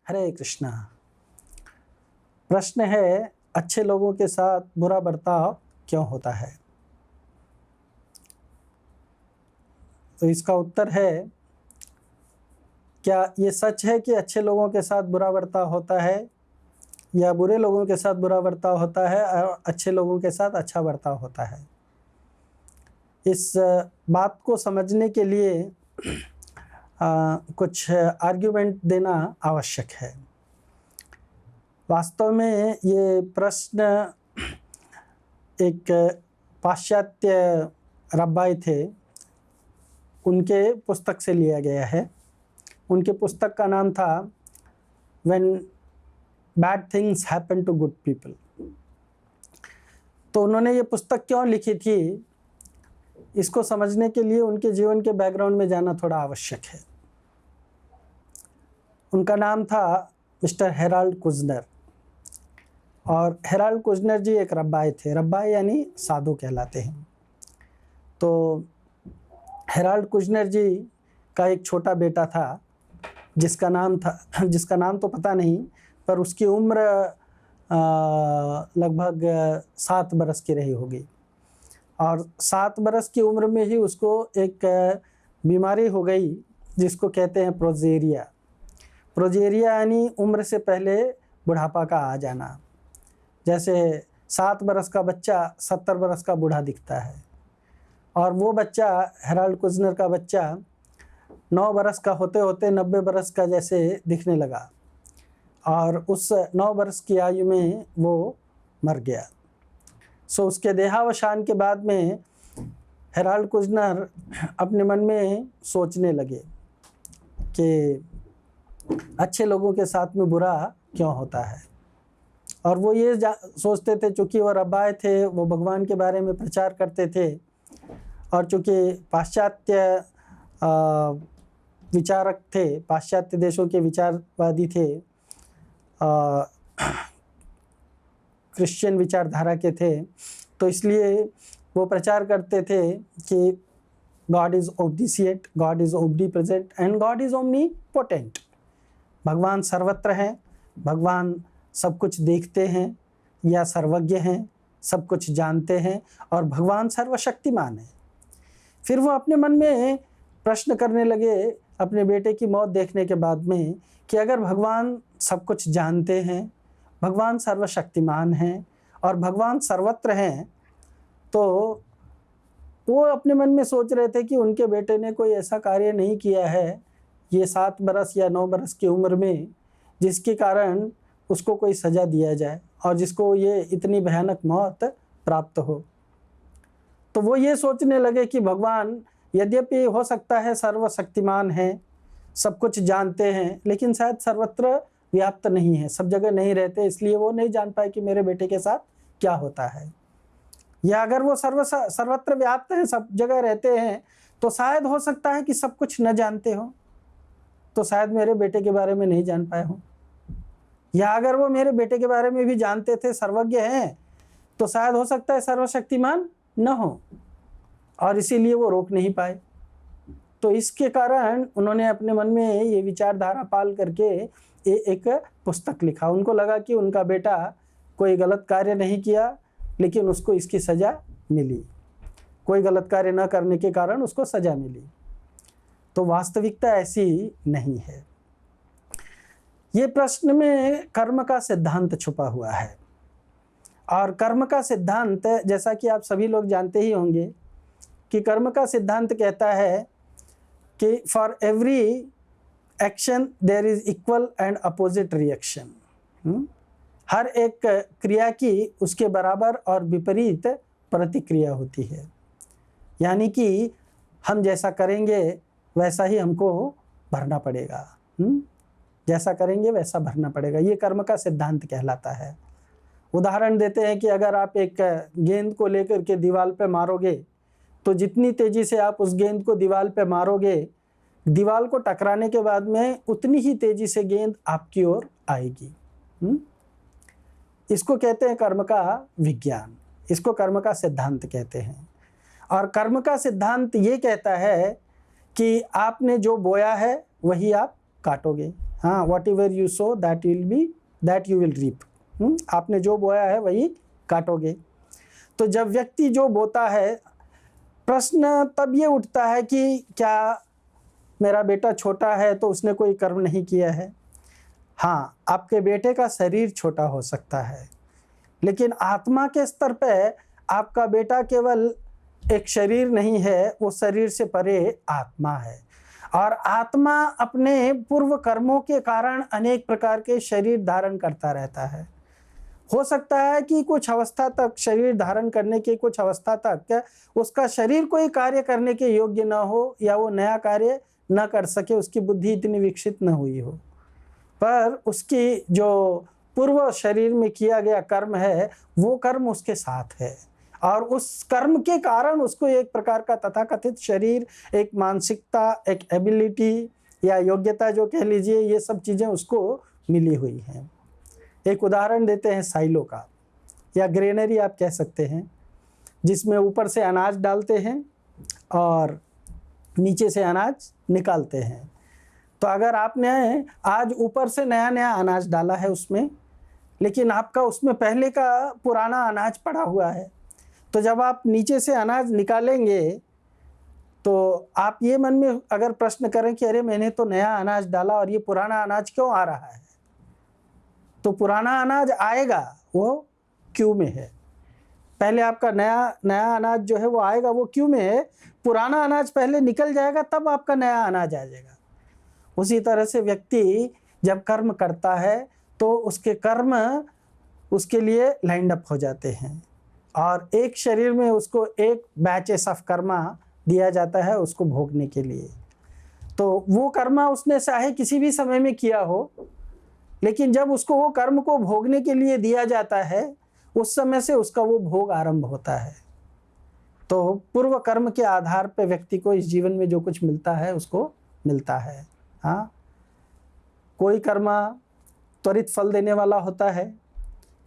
हरे कृष्णा। प्रश्न है, अच्छे लोगों के साथ बुरा बर्ताव क्यों होता है? तो इसका उत्तर है, क्या ये सच है कि अच्छे लोगों के साथ बुरा बर्ताव होता है, या बुरे लोगों के साथ बुरा बर्ताव होता है और अच्छे लोगों के साथ अच्छा बर्ताव होता है? इस बात को समझने के लिए कुछ आर्ग्यूमेंट देना आवश्यक है। वास्तव में ये प्रश्न एक पाश्चात्य रब्बाई थे, उनके पुस्तक से लिया गया है। उनके पुस्तक का नाम था When Bad Things Happen to Good People। तो उन्होंने ये पुस्तक क्यों लिखी थी, इसको समझने के लिए उनके जीवन के बैकग्राउंड में जाना थोड़ा आवश्यक है। उनका नाम था मिस्टर हेराल्ड कुजनर, और हेराल्ड कुजनर जी एक रब्बाई थे। रब्बाई यानी साधु कहलाते हैं। तो हेराल्ड कुजनर जी का एक छोटा बेटा था, जिसका नाम तो पता नहीं, पर उसकी उम्र लगभग 7 बरस की रही होगी। और 7 बरस की उम्र में ही उसको एक बीमारी हो गई जिसको कहते हैं प्रोजेरिया। प्रोजेरिया यानी उम्र से पहले बुढ़ापा का आ जाना। जैसे 7 बरस का बच्चा 70 बरस का बूढ़ा दिखता है, और वो बच्चा, हेराल्ड कुजनर का बच्चा 9 बरस का होते होते 90 बरस का जैसे दिखने लगा, और उस 9 बरस की आयु में वो मर गया। सो उसके देहावसान के बाद में हेराल्ड कुजनर अपने मन में सोचने लगे कि अच्छे लोगों के साथ में बुरा क्यों होता है। और वो ये सोचते थे, चूँकि वो रब्बाए थे, वो भगवान के बारे में प्रचार करते थे, और चूँकि पाश्चात्य विचारक थे, पाश्चात्य देशों के विचारवादी थे, क्रिश्चियन विचारधारा के थे, तो इसलिए वो प्रचार करते थे कि God is omniscient, God is omnipresent and God is omnipotent. भगवान सर्वत्र हैं, भगवान सब कुछ देखते हैं या सर्वज्ञ हैं, सब कुछ जानते हैं, और भगवान सर्वशक्तिमान है। फिर वो अपने मन में प्रश्न करने लगे अपने बेटे की मौत देखने के बाद में कि अगर भगवान सब कुछ जानते हैं, भगवान सर्वशक्तिमान हैं और भगवान सर्वत्र हैं, तो वो अपने मन में सोच रहे थे कि उनके बेटे ने कोई ऐसा कार्य नहीं किया है ये 7 बरस या 9 बरस की उम्र में, जिसके कारण उसको कोई सज़ा दिया जाए और जिसको ये इतनी भयानक मौत प्राप्त हो। तो वो ये सोचने लगे कि भगवान यद्यपि हो सकता है सर्वशक्तिमान हैं, सब कुछ जानते हैं, लेकिन शायद सर्वत्र व्याप्त नहीं है, सब जगह नहीं रहते, इसलिए वो नहीं जान पाए कि मेरे बेटे के साथ क्या होता है। या अगर वो सर्वत्र व्याप्त हैं, सब जगह रहते हैं, तो शायद हो सकता है कि सब कुछ न जानते हो, तो शायद मेरे बेटे के बारे में नहीं जान पाए हो। या अगर वो मेरे बेटे के बारे में भी जानते थे, सर्वज्ञ हैं, तो शायद हो सकता है सर्वशक्तिमान न हो, और इसीलिए वो रोक नहीं पाए। तो इसके कारण उन्होंने अपने मन में ये विचारधारा पाल करके एक पुस्तक लिखा। उनको लगा कि उनका बेटा कोई गलत कार्य नहीं किया, लेकिन उसको इसकी सज़ा मिली, कोई गलत कार्य न करने के कारण उसको सज़ा मिली। तो वास्तविकता ऐसी नहीं है। ये प्रश्न में कर्म का सिद्धांत छुपा हुआ है, और कर्म का सिद्धांत, जैसा कि आप सभी लोग जानते ही होंगे, कि कर्म का सिद्धांत कहता है कि for every action there is equal and opposite reaction. हर एक क्रिया की उसके बराबर और विपरीत प्रतिक्रिया होती है। यानी कि हम जैसा करेंगे वैसा ही हमको भरना पड़ेगा। जैसा करेंगे वैसा भरना पड़ेगा, ये कर्म का सिद्धांत कहलाता है। उदाहरण देते हैं कि अगर आप एक गेंद को लेकर के दीवार पे मारोगे, तो जितनी तेज़ी से आप उस गेंद को दीवार पे मारोगे, दीवार को टकराने के बाद में उतनी ही तेज़ी से गेंद आपकी ओर आएगी। इसको कहते हैं कर्म का विज्ञान, इसको कर्म का सिद्धांत कहते हैं। और कर्म का सिद्धांत ये कहता है कि आपने जो बोया है वही आप काटोगे। हाँ, whatever you sow that you will reap. आपने जो बोया है वही काटोगे। तो जब व्यक्ति जो बोता है, प्रश्न तब ये उठता है कि क्या मेरा बेटा छोटा है तो उसने कोई कर्म नहीं किया है? हाँ, आपके बेटे का शरीर छोटा हो सकता है, लेकिन आत्मा के स्तर पे आपका बेटा केवल एक शरीर नहीं है, वो शरीर से परे आत्मा है। और आत्मा अपने पूर्व कर्मों के कारण अनेक प्रकार के शरीर धारण करता रहता है। हो सकता है कि कुछ अवस्था तक, शरीर धारण करने की कुछ अवस्था तक उसका शरीर कोई कार्य करने के योग्य न हो, या वो नया कार्य न कर सके, उसकी बुद्धि इतनी विकसित न हुई हो, पर उसकी जो पूर्व शरीर में किया गया कर्म है वो कर्म उसके साथ है, और उस कर्म के कारण उसको एक प्रकार का तथाकथित शरीर, एक मानसिकता, एक एबिलिटी या योग्यता जो कह लीजिए, ये सब चीज़ें उसको मिली हुई हैं। एक उदाहरण देते हैं साइलो का, या ग्रेनरी आप कह सकते हैं, जिसमें ऊपर से अनाज डालते हैं और नीचे से अनाज निकालते हैं। तो अगर आपने आज ऊपर से नया नया अनाज डाला है उसमें, लेकिन आपका उसमें पहले का पुराना अनाज पड़ा हुआ है, तो जब आप नीचे से अनाज निकालेंगे तो आप ये मन में अगर प्रश्न करें कि अरे मैंने तो नया अनाज डाला और ये पुराना अनाज क्यों आ रहा है, तो पुराना अनाज आएगा, वो क्यू में है। पहले आपका नया अनाज जो है वो आएगा, वो क्यू में है। पुराना अनाज पहले निकल जाएगा, तब आपका नया अनाज आ जाएगा। उसी तरह से व्यक्ति जब कर्म करता है तो उसके कर्म उसके लिए लाइंड अप हो जाते हैं, और एक शरीर में उसको एक बैचेस ऑफ कर्मा दिया जाता है उसको भोगने के लिए। तो वो कर्मा उसने चाहे किसी भी समय में किया हो, लेकिन जब उसको वो कर्म को भोगने के लिए दिया जाता है, उस समय से उसका वो भोग आरंभ होता है। तो पूर्व कर्म के आधार पर व्यक्ति को इस जीवन में जो कुछ मिलता है उसको मिलता है। हाँ, कोई कर्मा त्वरित फल देने वाला होता है,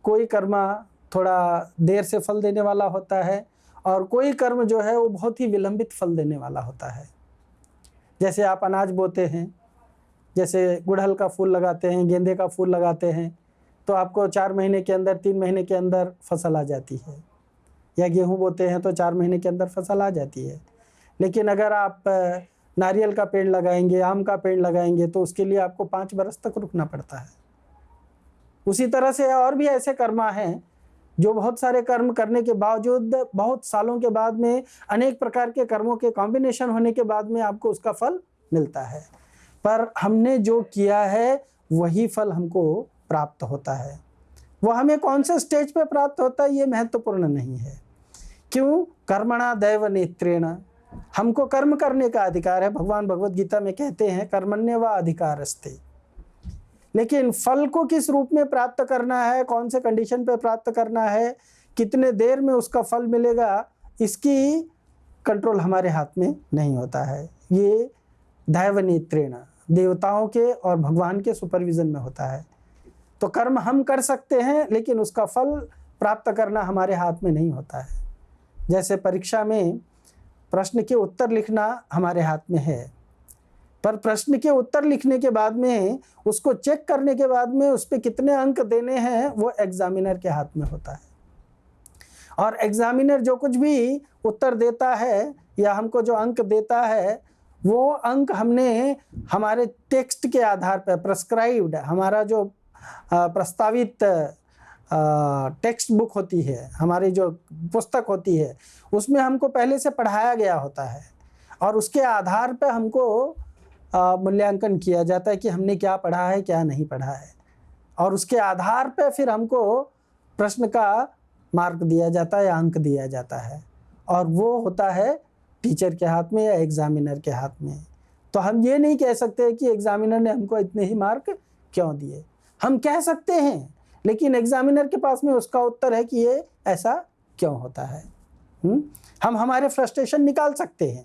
कोई कर्मा थोड़ा देर से फल देने वाला होता है, और कोई कर्म जो है वो बहुत ही विलंबित फल देने वाला होता है। जैसे आप अनाज बोते हैं, जैसे गुड़हल का फूल लगाते हैं, गेंदे का फूल लगाते हैं, तो आपको 4 महीने के अंदर, 3 महीने के अंदर फसल आ जाती है। या गेहूँ बोते हैं तो 4 महीने के अंदर फसल आ जाती है। लेकिन अगर आप नारियल का पेड़ लगाएंगे, आम का पेड़ लगाएंगे, तो उसके लिए आपको 5 बरस तक रुकना पड़ता है। उसी तरह से और भी ऐसे कर्मा हैं जो बहुत सारे कर्म करने के बावजूद, बहुत सालों के बाद में, अनेक प्रकार के कर्मों के कॉम्बिनेशन होने के बाद में आपको उसका फल मिलता है। पर हमने जो किया है वही फल हमको प्राप्त होता है। वो हमें कौन से स्टेज पे प्राप्त होता है ये महत्वपूर्ण नहीं है। क्यों? कर्मणा दैव नेत्रेण, हमको कर्म करने का अधिकार है। भगवान भगवत गीता में कहते हैं कर्मण्येव अधिकारस्ते। लेकिन फल को किस रूप में प्राप्त करना है, कौन से कंडीशन पे प्राप्त करना है, कितने देर में उसका फल मिलेगा, इसकी कंट्रोल हमारे हाथ में नहीं होता है। ये दैव नेत्रेण, देवताओं के और भगवान के सुपरविजन में होता है। तो कर्म हम कर सकते हैं, लेकिन उसका फल प्राप्त करना हमारे हाथ में नहीं होता है। जैसे परीक्षा में प्रश्न के उत्तर लिखना हमारे हाथ में है, पर प्रश्न के उत्तर लिखने के बाद में उसको चेक करने के बाद में उस पर कितने अंक देने हैं वो एग्जामिनर के हाथ में होता है। और एग्जामिनर जो कुछ भी उत्तर देता है या हमको जो अंक देता है, वो अंक हमने हमारे टेक्स्ट के आधार पर प्रेस्क्राइब्ड, हमारा जो प्रस्तावित टेक्स्ट बुक होती है, हमारी जो पुस्तक होती है, उसमें हमको पहले से पढ़ाया गया होता है, और उसके आधार पर हमको मूल्यांकन किया जाता है कि हमने क्या पढ़ा है, क्या नहीं पढ़ा है, और उसके आधार पर फिर हमको प्रश्न का मार्क दिया जाता है या अंक दिया जाता है, और वो होता है टीचर के हाथ में या एग्जामिनर के हाथ में। तो हम ये नहीं कह सकते कि एग्जामिनर ने हमको इतने ही मार्क क्यों दिए। हम कह सकते हैं, लेकिन एग्जामिनर के पास में उसका उत्तर है कि ये ऐसा क्यों होता है। हम हमारे फ्रस्ट्रेशन निकाल सकते हैं।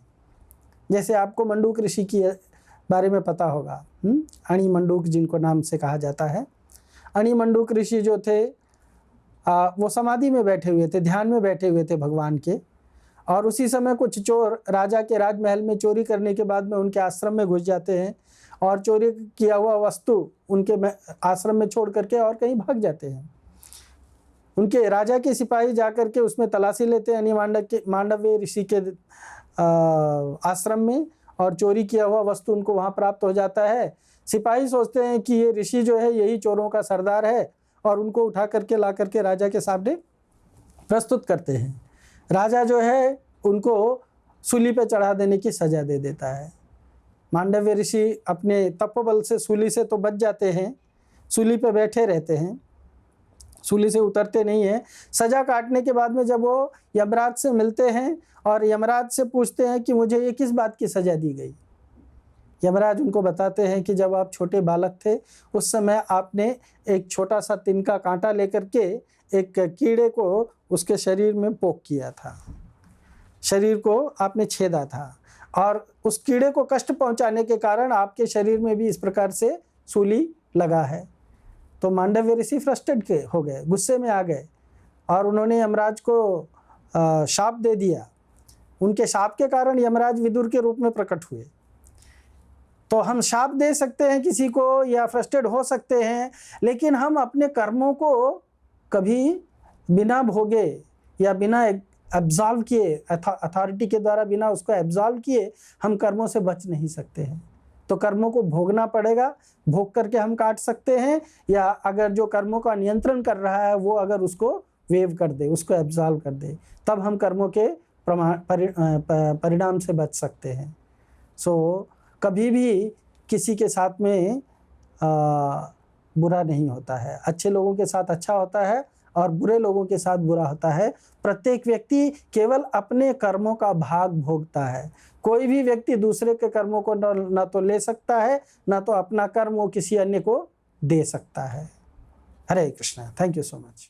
जैसे आपको मंडूक ऋषि की बारे में पता होगा, अणि मंडूक जिनको नाम से कहा जाता है। अणि मंडूक ऋषि जो थे वो समाधि में बैठे हुए थे, ध्यान में बैठे हुए थे भगवान के, और उसी समय कुछ चोर राजा के राजमहल में चोरी करने के बाद में उनके आश्रम में घुस जाते हैं और चोरी किया हुआ वस्तु उनके आश्रम में छोड़ करके और कहीं भाग जाते हैं। उनके राजा के सिपाही जाकर के उसमें तलाशी लेते हैं, यानी मांडव्य ऋषि के आश्रम में, और चोरी किया हुआ वस्तु उनको वहाँ प्राप्त हो जाता है। सिपाही सोचते हैं कि ये ऋषि जो है यही चोरों का सरदार है, और उनको उठा करके ला करके राजा के सामने प्रस्तुत करते हैं। राजा जो है उनको सूली पे चढ़ा देने की सजा दे देता है। मांडव्य ऋषि अपने तपोबल से सूली से तो बच जाते हैं, सूली पे बैठे रहते हैं, सूली से उतरते नहीं हैं। सजा काटने के बाद में जब वो यमराज से मिलते हैं और यमराज से पूछते हैं कि मुझे ये किस बात की सजा दी गई, यमराज उनको बताते हैं कि जब आप छोटे बालक थे उस समय आपने एक छोटा सा तिनका कांटा लेकर के एक कीड़े को उसके शरीर में पोक किया था, शरीर को आपने छेदा था, और उस कीड़े को कष्ट पहुंचाने के कारण आपके शरीर में भी इस प्रकार से सूली लगा है। तो मांडव्य ऋषि फ्रस्ट्रेट हो गए, गुस्से में आ गए, और उन्होंने यमराज को शाप दे दिया। उनके शाप के कारण यमराज विदुर के रूप में प्रकट हुए। तो हम शाप दे सकते हैं किसी को या फ्रस्ट्रेट हो सकते हैं, लेकिन हम अपने कर्मों को कभी बिना भोगे या बिना एब्जॉल्व किए, अथॉरिटी के द्वारा बिना उसको एब्जॉल्व किए हम कर्मों से बच नहीं सकते हैं। तो कर्मों को भोगना पड़ेगा, भोग करके हम काट सकते हैं, या अगर जो कर्मों का नियंत्रण कर रहा है वो अगर उसको वेव कर दे, उसको एब्जॉल्व कर दे, तब हम कर्मों के परिणाम से बच सकते हैं। सो कभी भी किसी के साथ में बुरा नहीं होता है, अच्छे लोगों के साथ अच्छा होता है और बुरे लोगों के साथ बुरा होता है। प्रत्येक व्यक्ति केवल अपने कर्मों का भाग भोगता है। कोई भी व्यक्ति दूसरे के कर्मों को न तो ले सकता है, न तो अपना कर्म वो किसी अन्य को दे सकता है। Hare Krishna. Thank you so much.